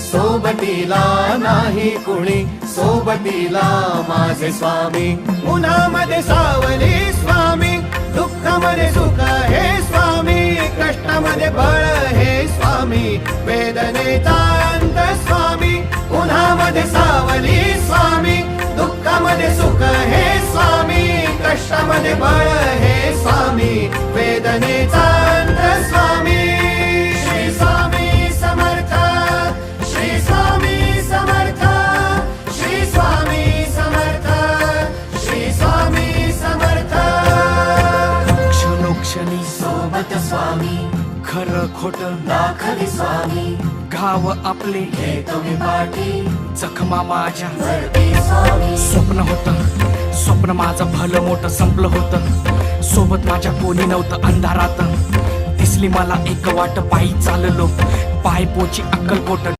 सोबतीला नाही कुणी, सोबतीला माझे स्वामी. उन्हामध्ये सावली स्वामी, दुःखामध्ये सुख हे स्वामी, कष्टामध्ये बळ हे स्वामी, वेदनेचा अंत स्वामी. उन्हामध्ये सावली स्वामी, दुःखामध्ये सुख हे स्वामी, कष्टामध्ये बळ हे स्वामी, वेदनेचा अंत स्वामी. श्री स्वामी समर्थ, श्री स्वामी समर्थ, श्री स्वामी समर्थ, श्री स्वामी समर्थ. क्षणोक्षणी सोबत स्वामी, खरं खोट दाखवी स्वामी, घाव आपले हे तुम्ही पाठी जखमा माझ्या भरती स्वामी. स्वप्न होतं, स्वप्न माझं भलं मोठं संपलं होतं. सोबत माझ्या कोणी नव्हतं अंधारात. दिसली मला एक वाट, पायी चाललो पाय पोची अक्कलकोट.